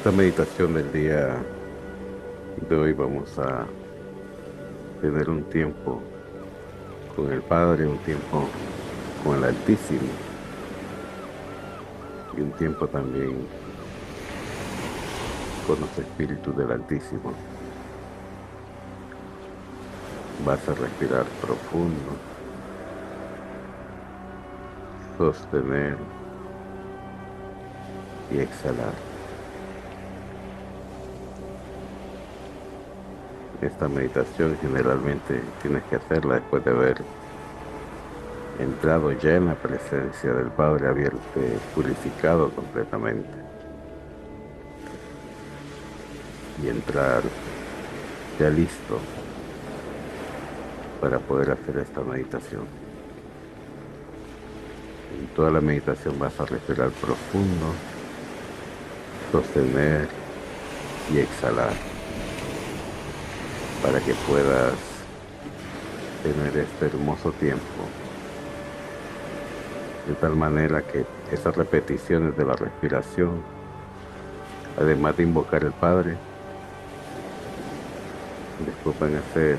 Esta meditación del día de hoy vamos a tener un tiempo con el Padre, un tiempo con el Altísimo y un tiempo también con los espíritus del Altísimo. Vas a respirar profundo, sostener y exhalar. Esta meditación generalmente tienes que hacerla después de haber entrado ya en la presencia del Padre, haberte purificado completamente y entrar ya listo para poder hacer esta meditación. En toda la meditación vas a respirar profundo, sostener y exhalar para que puedas tener este hermoso tiempo, de tal manera que esas repeticiones de la respiración, además de invocar al Padre, después van a ser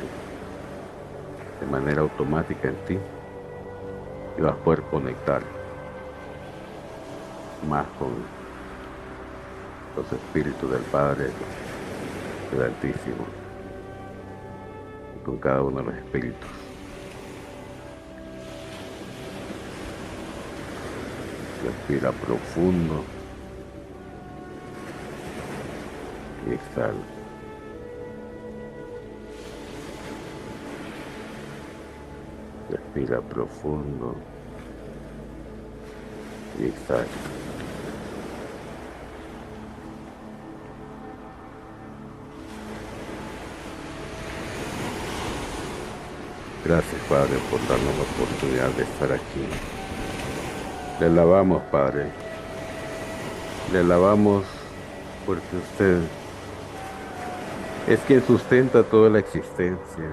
de manera automática en ti y vas a poder conectar más con los espíritus del Padre, del Altísimo, y con cada uno de los espíritus. Respira profundo y exhala. Respira profundo y exhala. Gracias, Padre, por darnos la oportunidad de estar aquí. Le alabamos, Padre. Le alabamos porque usted es quien sustenta toda la existencia,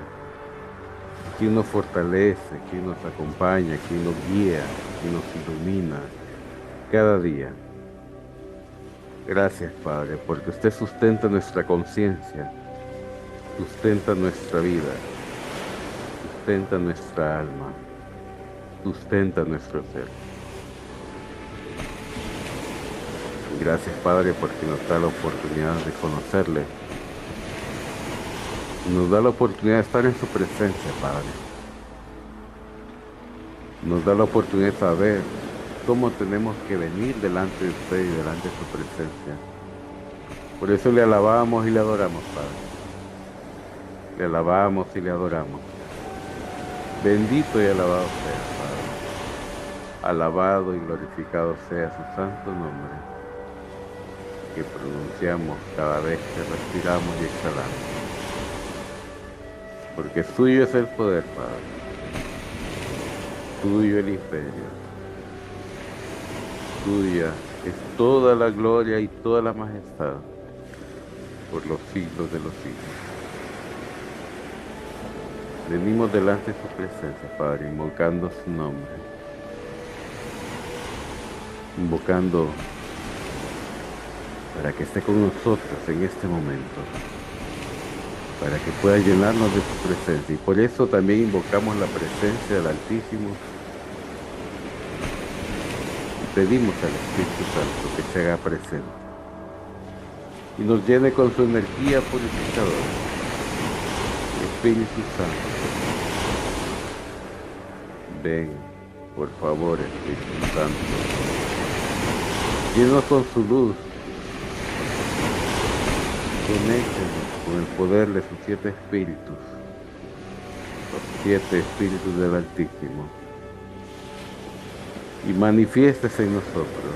quien nos fortalece, quien nos acompaña, quien nos guía, quien nos ilumina cada día. Gracias, Padre, porque usted sustenta nuestra conciencia, sustenta nuestra vida, sustenta nuestra alma, sustenta nuestro ser. Gracias, Padre, porque nos da la oportunidad de conocerle. Nos da la oportunidad de estar en su presencia, Padre. Nos da la oportunidad de saber cómo tenemos que venir delante de usted y delante de su presencia. Por eso le alabamos y le adoramos, Padre. Le alabamos y le adoramos. Bendito y alabado sea, Padre. Alabado y glorificado sea su santo nombre, que pronunciamos cada vez que respiramos y exhalamos. Porque suyo es el poder, Padre. Tuyo el imperio. Tuya es toda la gloria y toda la majestad por los siglos de los siglos. Venimos delante de su presencia, Padre, invocando su nombre. Invocando para que esté con nosotros en este momento, para que pueda llenarnos de su presencia. Y por eso también invocamos la presencia del Altísimo y pedimos al Espíritu Santo que se haga presente y nos llene con su energía purificadora. Espíritu Santo, ven, por favor, Espíritu Santo, llénanos con su luz. Conéctenos con el poder de sus 7 espíritus, los 7 espíritus del Altísimo, y manifiéstese en nosotros.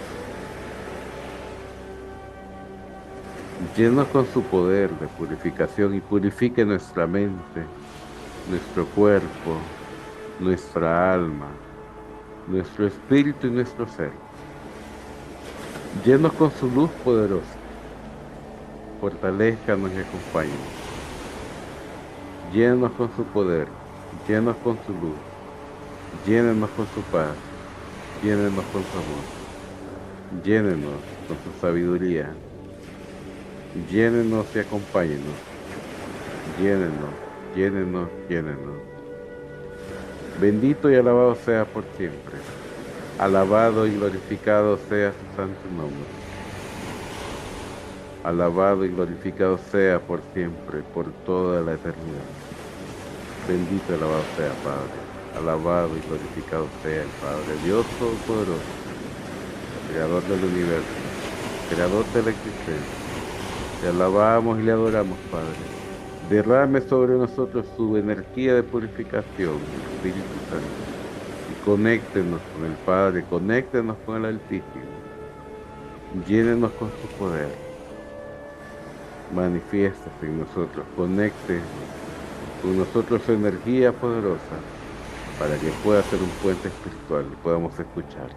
Llénanos con su poder de purificación y purifique nuestra mente, nuestro cuerpo, nuestra alma, nuestro espíritu y nuestro ser. Llénanos con su luz poderosa. Fortalézcanos y acompáñanos. Llénanos con su poder, llénanos con su luz, llénanos con su paz, llénanos con su amor, llénanos con su sabiduría, Llénenos y acompáñenos. Llénenos, llénenos, llénenos. Bendito y alabado sea por siempre. Alabado y glorificado sea su santo nombre. Alabado y glorificado sea por siempre, por toda la eternidad. Bendito y alabado sea, Padre. Alabado y glorificado sea el Padre, Dios Todopoderoso, Creador del universo, Creador de la existencia. Te alabamos y le adoramos, Padre. Derrame sobre nosotros su energía de purificación, Espíritu Santo. Y conéctenos con el Padre, conéctenos con el Altísimo. Llénenos con su poder. Manifiéstate en nosotros, conecte con nosotros su energía poderosa para que pueda ser un puente espiritual y podamos escuchar.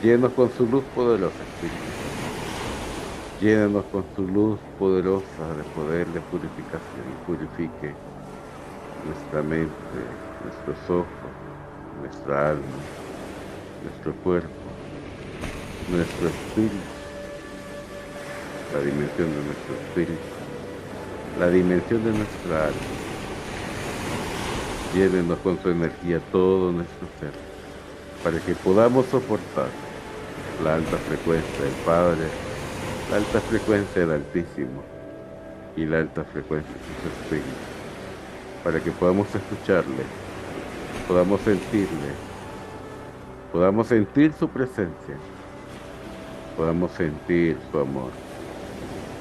Llénenos con su luz poderosa, Espíritu Santo. Llénenos con su luz poderosa de poder de purificación y purifique nuestra mente, nuestros ojos, nuestra alma, nuestro cuerpo, nuestro espíritu, la dimensión de nuestro espíritu, la dimensión de nuestra alma. Llénenos con su energía todo nuestro ser, para que podamos soportar la alta frecuencia del Padre, la alta frecuencia del Altísimo y la alta frecuencia de su Espíritu, para que podamos escucharle, podamos sentir su presencia, podamos sentir su amor.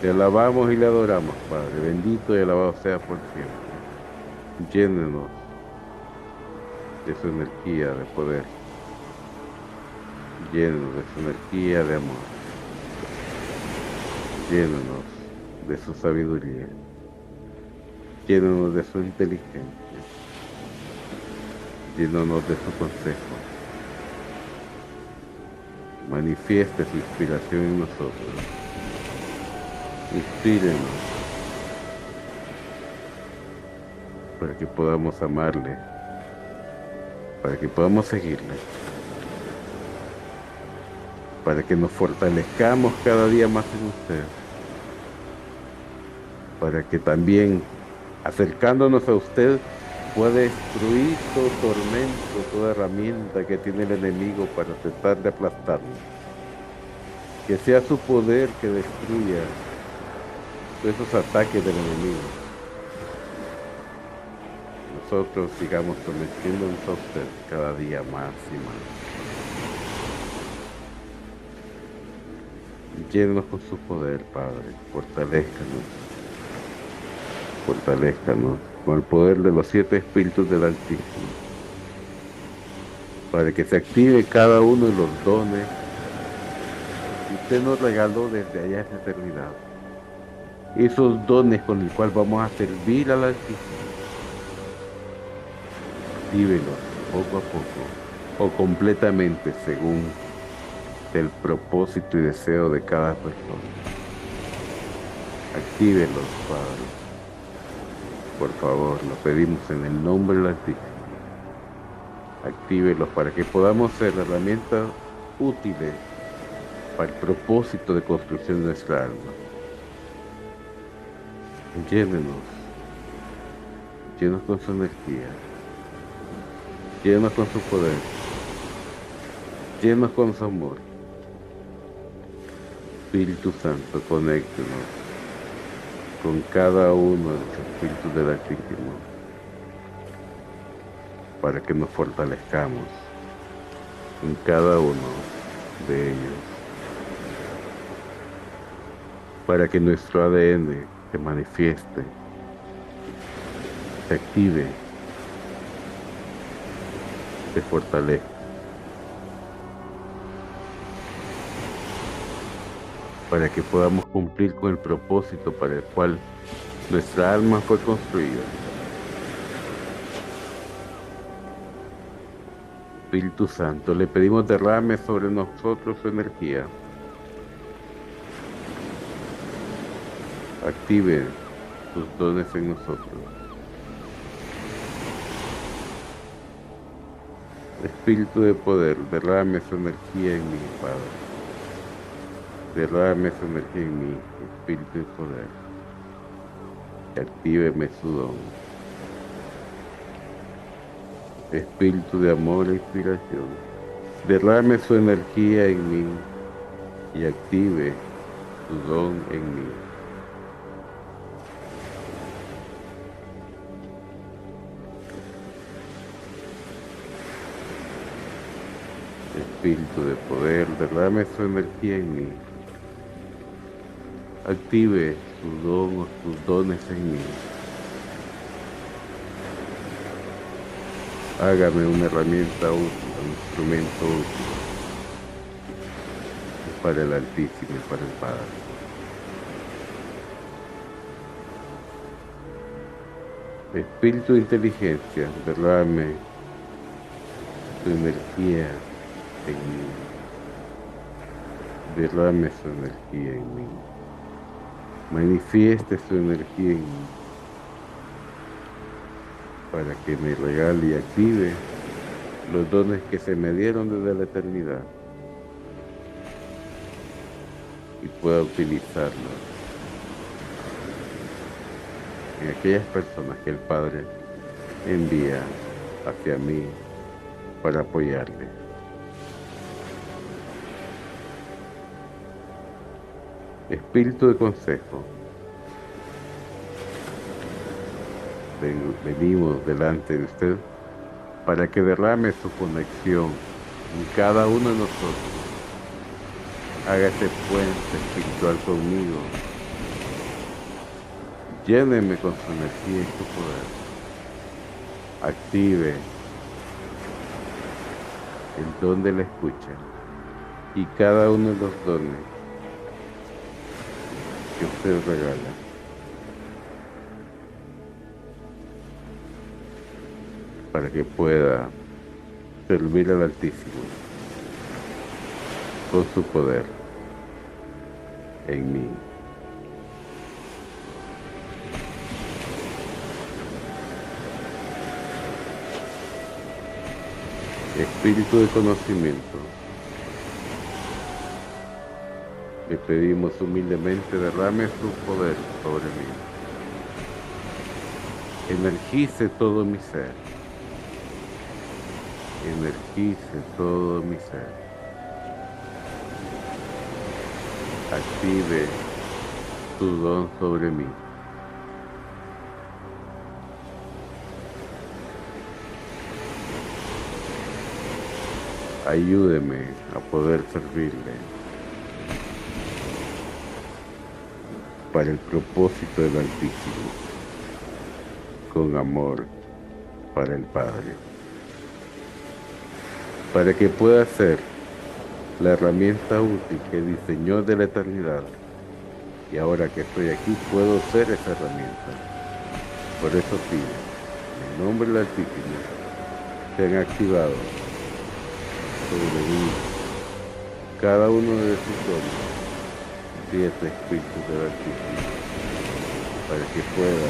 Te alabamos y le adoramos, Padre. Bendito y alabado sea por siempre. Llénenos de su energía de poder. Llénenos de su energía de amor. Llénenos de su sabiduría. Llénenos de su inteligencia. Llénenos de su consejo. Manifieste su inspiración en nosotros. Inspírenos para que podamos amarle, para que podamos seguirle, para que nos fortalezcamos cada día más en usted, para que también acercándonos a usted pueda destruir todo tormento, toda herramienta que tiene el enemigo para tratar de aplastarnos. Que sea su poder que destruya esos ataques del enemigo. Nosotros sigamos sometiéndonos a usted cada día más y más. Llénenos con su poder, Padre. Fortalézcanos con el poder de los 7 espíritus del Altísimo, para que se active cada uno de los dones que usted nos regaló desde allá en la eternidad. Esos dones con los cuales vamos a servir al Altísimo. Actívelos poco a poco o completamente según el propósito y deseo de cada persona. Actívelos, Padre. Por favor, lo pedimos en el nombre del Altísimo. Actívelos para que podamos ser herramientas útiles para el propósito de construcción de nuestra alma. Llénenos con su energía, llénenos con su poder, llénenos con su amor. Espíritu Santo, conéctenos con cada uno de los espíritus del Altísimo, para que nos fortalezcamos en cada uno de ellos, para que nuestro ADN se manifieste, se active, se fortalezca, para que podamos cumplir con el propósito para el cual nuestra alma fue construida. Espíritu Santo, le pedimos derrame sobre nosotros su energía. Active sus dones en nosotros. Espíritu de poder, derrame su energía en mí, Padre. Derrame su energía en mí, espíritu y poder, y actíveme su don. Espíritu de amor e inspiración, derrame su energía en mí y active su don en mí. Espíritu de poder, derrame su energía en mí. Active su don o sus dones en mí. Hágame una herramienta útil, un instrumento útil para el Altísimo y para el Padre. Espíritu de inteligencia, derrame su energía en mí. Derrame su energía en mí. Manifieste su energía en mí para que me regale y active los dones que se me dieron desde la eternidad y pueda utilizarlos en aquellas personas que el Padre envía hacia mí para apoyarle. Espíritu de consejo, venimos delante de usted para que derrame su conexión en cada uno de nosotros. Haga ese puente espiritual conmigo. Lléneme con su energía y su poder. Active el don de la escucha y cada uno de los dones que usted regala. Para que pueda servir al Altísimo con su poder en mí. Espíritu de conocimiento, le pedimos humildemente derrame su poder sobre mí. Energice todo mi ser. Energice todo mi ser. Active tu don sobre mí. Ayúdeme a poder servirle para el propósito del Altísimo, con amor para el Padre, para que pueda ser la herramienta útil que diseñó de la eternidad, y ahora que estoy aquí puedo ser esa herramienta. Por eso pido, en el nombre del Altísimo, sean activados sobre mí cada uno de sus dones, 7 espíritus del Altísimo, para que pueda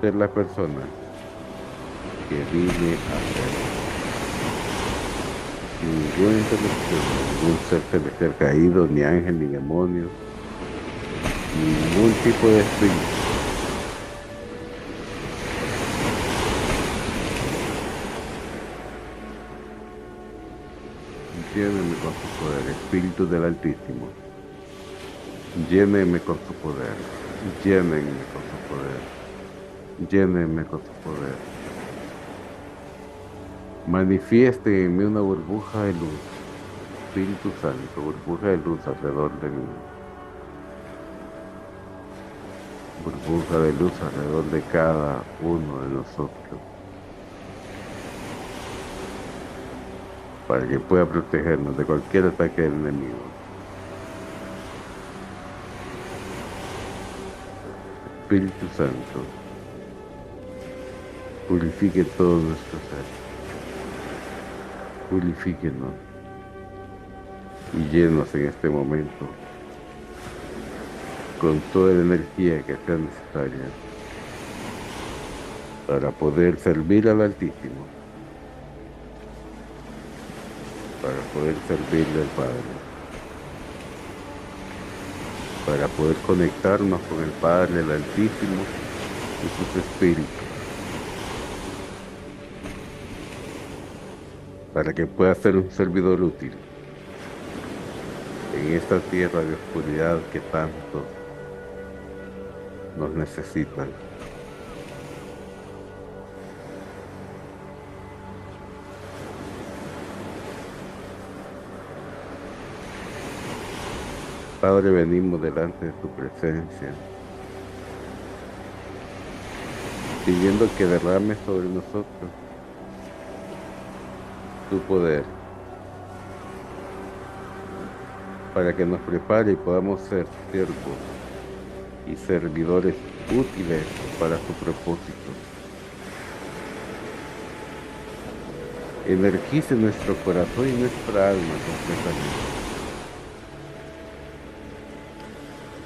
ser la persona que vine a ser. Ninguna interrupción, ningún ser celestial caído, ni ángel, ni demonio, ningún tipo de espíritu lléneme con su poder, espíritu del Altísimo. Lléneme con su poder. Llénenme con su poder. Llénenme con su poder. Manifieste en mí una burbuja de luz. Espíritu Santo, burbuja de luz alrededor de mí. Burbuja de luz alrededor de cada uno de nosotros, para que pueda protegernos de cualquier ataque del enemigo. Espíritu Santo, purifique todo nuestro ser. Purifíquenos y llenos en este momento con toda la energía que sea necesaria para poder servir al Altísimo, para poder servirle al Padre. para poder conectarnos con el Padre, el Altísimo y sus espíritus, para que pueda ser un servidor útil en esta tierra de oscuridad que tanto nos necesitan. Padre, venimos delante de tu presencia, pidiendo que derrames sobre nosotros tu poder, para que nos prepare y podamos ser siervos y servidores útiles para su propósito. Energice nuestro corazón y nuestra alma completamente.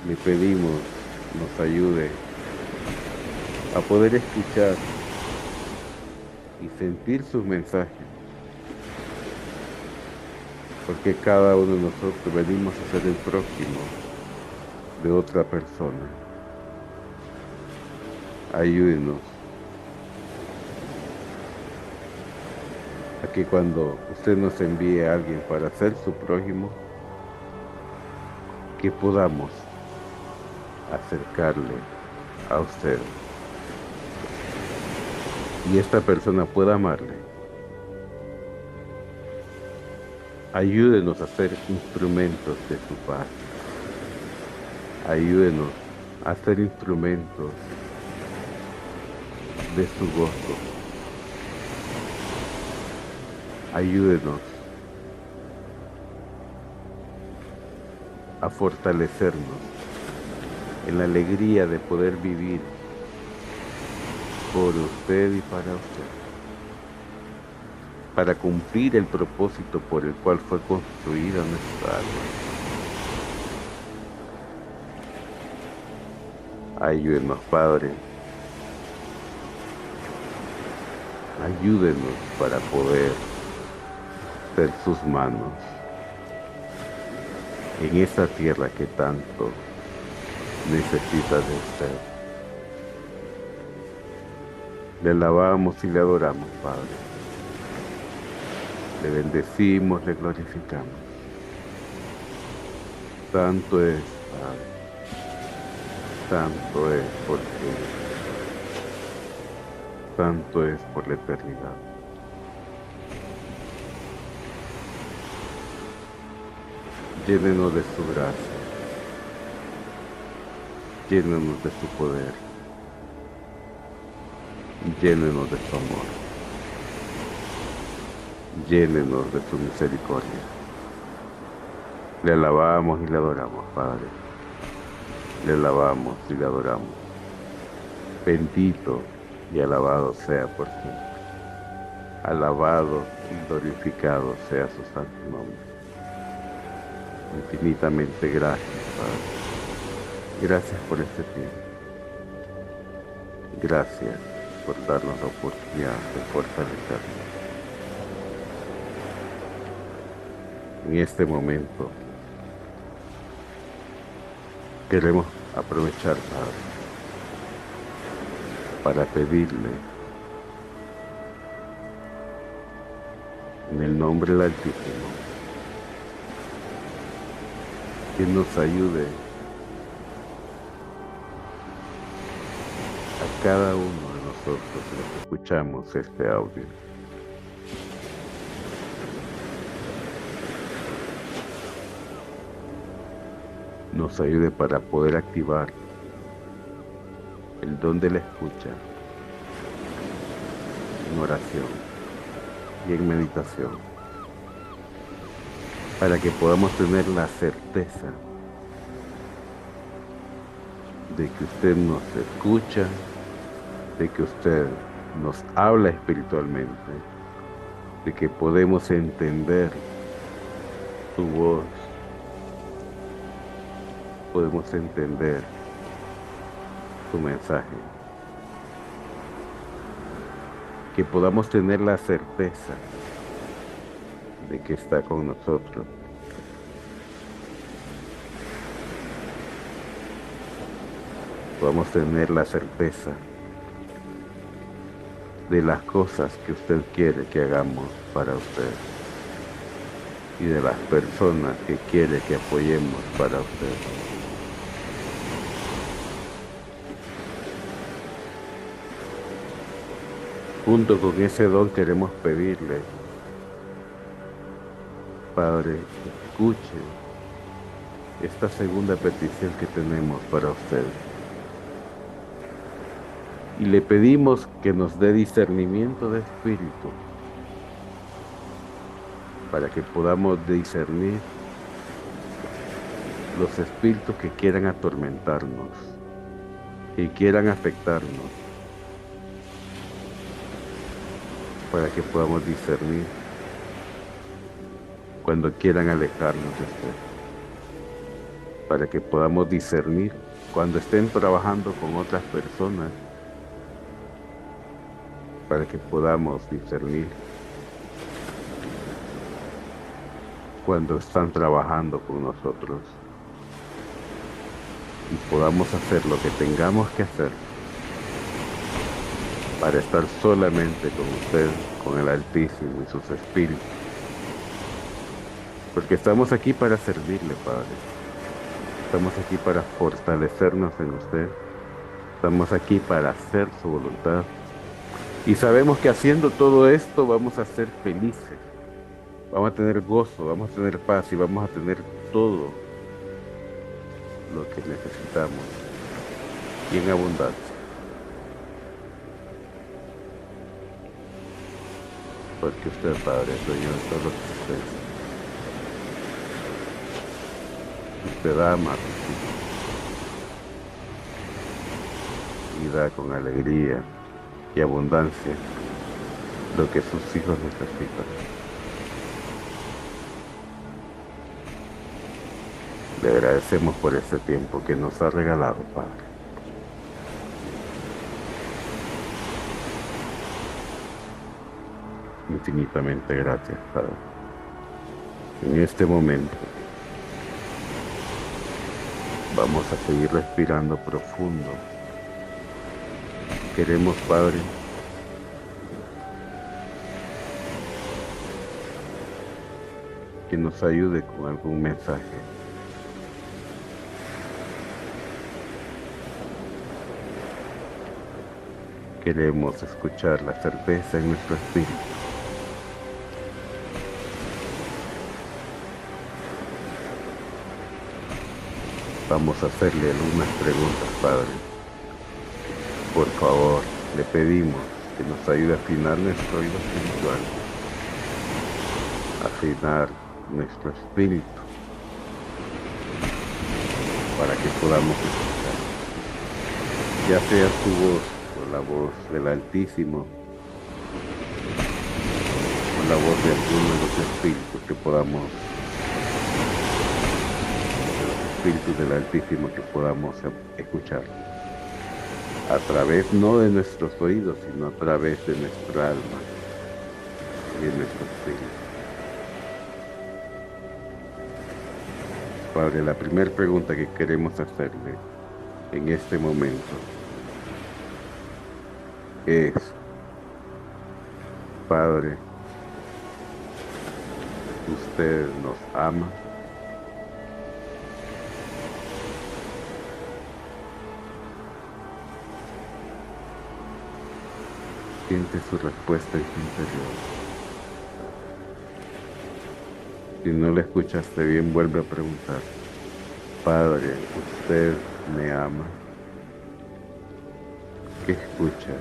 Le pedimos nos ayude a poder escuchar y sentir sus mensajes, porque cada uno de nosotros venimos a ser el prójimo de otra persona. Ayúdenos a que cuando usted nos envíe a alguien para ser su prójimo, que podamos acercarle a usted y esta persona pueda amarle. Ayúdenos a ser instrumentos de su paz. Ayúdenos a ser instrumentos de su gozo. Ayúdenos a fortalecernos en la alegría de poder vivir por usted y para usted, para cumplir el propósito por el cual fue construida nuestra alma. Ayúdenos, Padre. Ayúdenos para poder ser sus manos en esa tierra que tanto necesita de usted. Le alabamos y le adoramos, Padre. Le bendecimos, le glorificamos. Santo es, Padre. Santo es por ti. Santo es por la eternidad. Llénenos de su gracia. Llénenos de su poder. Llénenos de su amor. Llénenos de su misericordia. Le alabamos y le adoramos, Padre. Le alabamos y le adoramos. Bendito y alabado sea por siempre. Alabado y glorificado sea su santo nombre. Infinitamente gracias, Padre. Gracias por este tiempo. Gracias por darnos la oportunidad de fortalecernos. En este momento queremos aprovechar, Padre, para pedirle en el nombre del Altísimo que nos ayude a cada uno de nosotros que escuchamos este audio. Nos ayude para poder activar el don de la escucha en oración y en meditación, para que podamos tener la certeza de que usted nos escucha, de que usted nos habla espiritualmente, de que podemos entender su voz, podemos entender su mensaje, que podamos tener la certeza de que está con nosotros, podamos tener la certeza de las cosas que usted quiere que hagamos para usted y de las personas que quiere que apoyemos para usted. Junto con ese don queremos pedirle, Padre, escuche esta segunda petición que tenemos para usted. Y le pedimos que nos dé discernimiento de espíritu para que podamos discernir los espíritus que quieran atormentarnos, que quieran afectarnos, para que podamos discernir cuando quieran alejarnos de usted, para que podamos discernir cuando estén trabajando con otras personas, para que podamos discernir cuando están trabajando con nosotros y podamos hacer lo que tengamos que hacer para estar solamente con usted, con el Altísimo y sus espíritus. Porque estamos aquí para servirle, Padre. Estamos aquí para fortalecernos en usted. Estamos aquí para hacer su voluntad. Y sabemos que haciendo todo esto vamos a ser felices. Vamos a tener gozo, vamos a tener paz y vamos a tener todo lo que necesitamos y en abundancia. Porque usted, Padre, es dueño de todo lo que usted ama a sus hijos y da con alegría y abundancia lo que sus hijos necesitan. Le agradecemos por ese tiempo que nos ha regalado, Padre. Infinitamente gracias, Padre. En este momento vamos a seguir respirando profundo. Queremos, Padre, que nos ayude con algún mensaje. Queremos escuchar la certeza en nuestro espíritu. Vamos a hacerle algunas preguntas, Padre. Por favor, le pedimos que nos ayude a afinar nuestro oído espiritual, a afinar nuestro espíritu, para que podamos escuchar, ya sea su voz o la voz del Altísimo, o la voz de alguno de los espíritus que podamos, de los espíritus del Altísimo que podamos escuchar. A través no de nuestros oídos, sino a través de nuestra alma y de nuestro espíritu. Padre, la primera pregunta que queremos hacerle en este momento es, Padre, ¿usted nos ama? Siente su respuesta en su interior. Si no le escuchaste bien, vuelve a preguntar. Padre, ¿usted me ama? ¿Qué escucha?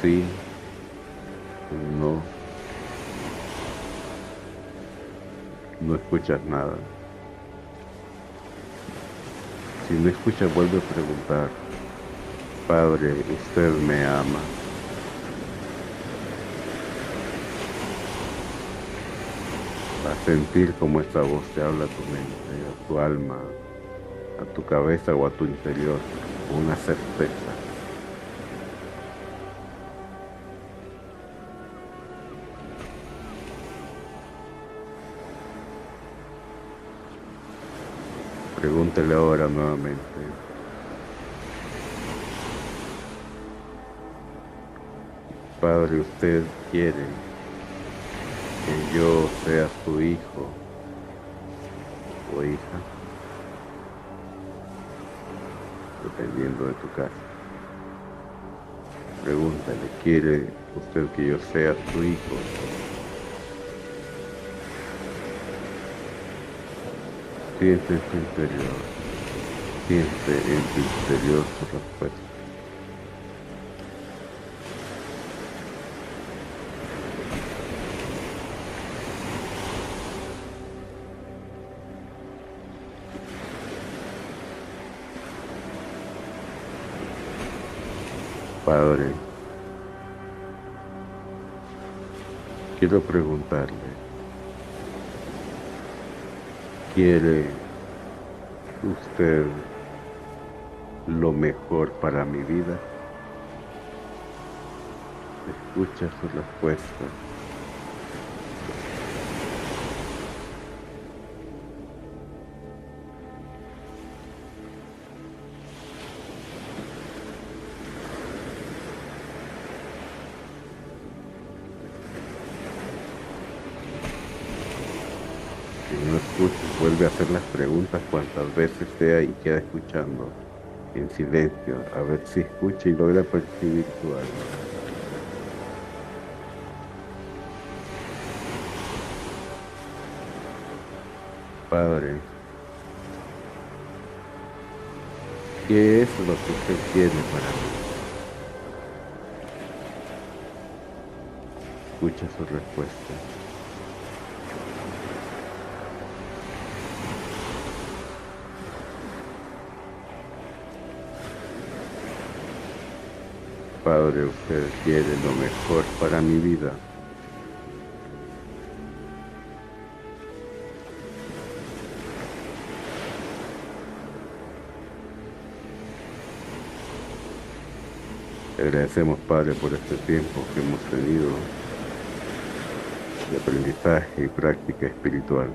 ¿Sí? ¿No? No escuchas nada. Si no escuchas, vuelve a preguntar. Padre, ¿usted me ama? A sentir cómo esta voz te habla a tu mente, a tu alma, a tu cabeza o a tu interior, con una certeza. Pregúntele ahora nuevamente. Padre, ¿usted quiere que yo sea su hijo o hija? Dependiendo de tu caso. Pregúntale, ¿quiere usted que yo sea su hijo? Siente en su interior, siente en tu interior su respuesta. Padre, quiero preguntarle, ¿quiere usted lo mejor para mi vida? Escucha su respuesta. Si no escucha, vuelve a hacer las preguntas cuantas veces sea y queda escuchando en silencio, a ver si escucha y logra percibir su alma. Padre, ¿qué es lo que usted quiere para mí? Escucha su respuesta. Padre, usted quiere lo mejor para mi vida. Le agradecemos, Padre, por este tiempo que hemos tenido de aprendizaje y práctica espiritual.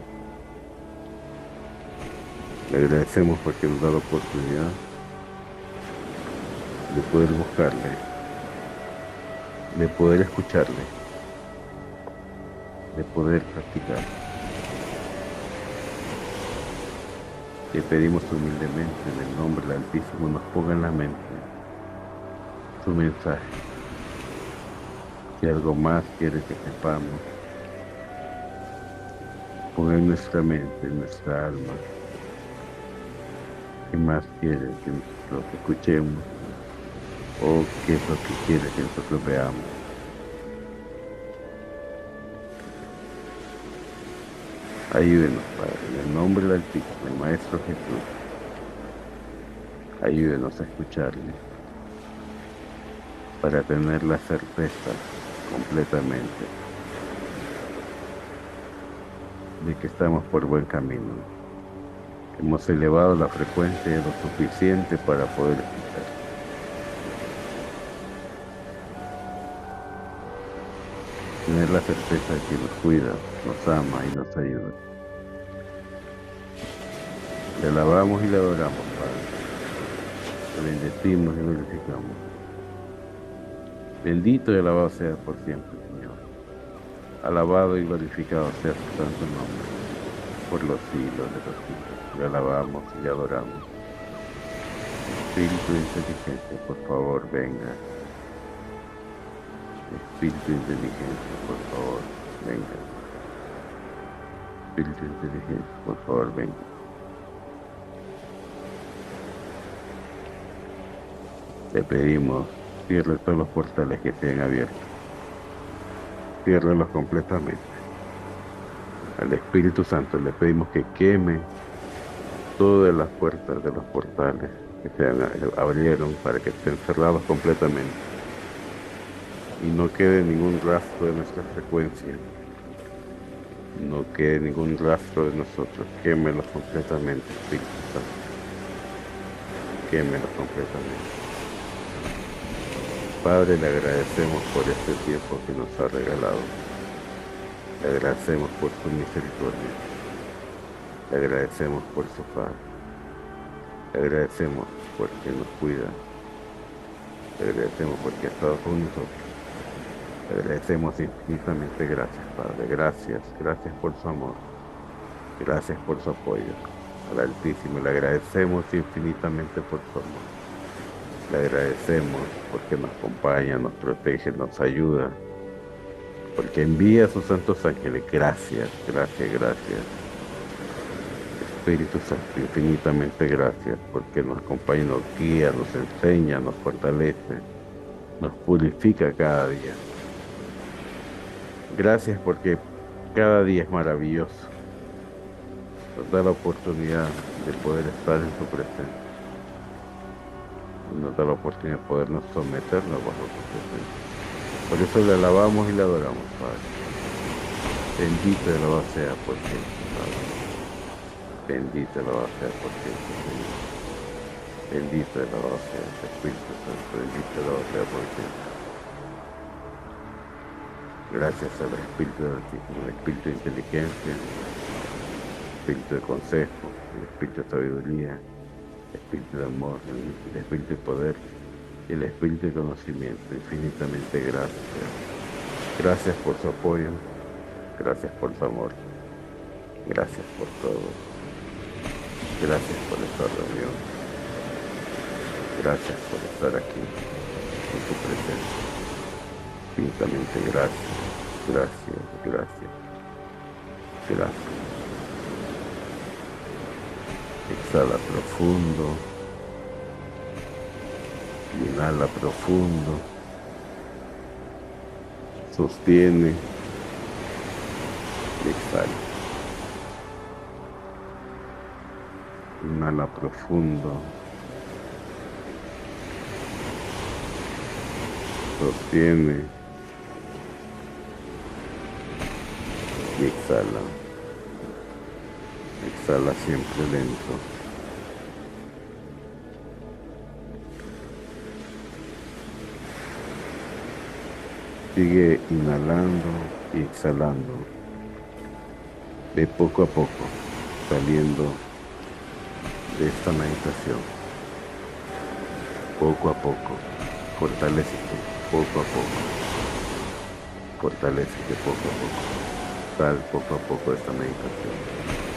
Le agradecemos porque nos da la oportunidad de poder buscarle, de poder escucharle, de poder practicar. Le pedimos humildemente en el nombre del Altísimo nos ponga en la mente su mensaje. Si algo más quiere que sepamos, ponga en nuestra mente, en nuestra alma, qué más quiere que nosotros escuchemos o qué es lo que quiere que nosotros veamos. Ayúdenos, Padre, en el nombre del Altísimo, el Maestro Jesús. Ayúdenos a escucharle para tener la certeza completamente de que estamos por buen camino. Hemos elevado la frecuencia lo suficiente para poder escuchar. Tener la certeza de que nos cuida, nos ama y nos ayuda. Le alabamos y le adoramos, Padre. Le bendecimos y glorificamos. Bendito y alabado sea por siempre, Señor. Alabado y glorificado sea su santo nombre, por los siglos de los siglos. Le alabamos y le adoramos. Espíritu de inteligencia, por favor, venga. Espíritu de inteligencia, por favor, venga. Espíritu de inteligencia, por favor, venga. Le pedimos, cierre todos los portales que se han abierto. Ciérralos completamente. Al Espíritu Santo le pedimos que queme todas las puertas de los portales que se abrieron para que estén cerrados completamente y no quede ningún rastro de nuestra frecuencia, no quede ningún rastro de nosotros. Quémelos completamente, Espíritu Santo. Quémelos completamente. Padre, le agradecemos por este tiempo que nos ha regalado. Le agradecemos por su misericordia. Le agradecemos por su paz. Le agradecemos porque nos cuida. Le agradecemos porque ha estado con nosotros. Le agradecemos infinitamente. Gracias, Padre. Gracias. Gracias por su amor. Gracias por su apoyo. Al Altísimo le agradecemos infinitamente por su amor. Le agradecemos porque nos acompaña, nos protege, nos ayuda, porque envía a sus santos ángeles. Gracias, gracias, gracias. Espíritu Santo, infinitamente gracias, porque nos acompaña, nos guía, nos enseña, nos fortalece, nos purifica cada día. Gracias porque cada día es maravilloso. Nos da la oportunidad de poder estar en su presencia. Nos da la oportunidad de podernos someternos bajo su presencia. Por eso le alabamos y le adoramos, Padre. Bendito y alabado sea por siempre, Padre. Bendito y alabado sea por siempre, Señor. Bendito y alabado sea el Espíritu Santo. Bendito y alabado sea por siempre. Gracias al Espíritu del Altísimo, el Espíritu de inteligencia, el Espíritu de consejo, el Espíritu de sabiduría, el Espíritu de amor, el Espíritu de poder y el Espíritu de conocimiento. Infinitamente gracias. Gracias por su apoyo. Gracias por su amor. Gracias por todo. Gracias por esta reunión. Gracias por estar aquí en tu presencia. Infinitamente gracias. Gracias, gracias. Gracias. Exhala profundo. Inhala profundo. Sostiene. Y exhala. Inhala profundo. Sostiene. Y exhala. Exhala siempre lento. Sigue inhalando y exhalando. Ve poco a poco saliendo de esta meditación. Poco a poco. Fortalécete poco a poco. Fortalécete poco a poco. Sal poco a poco de esta meditación.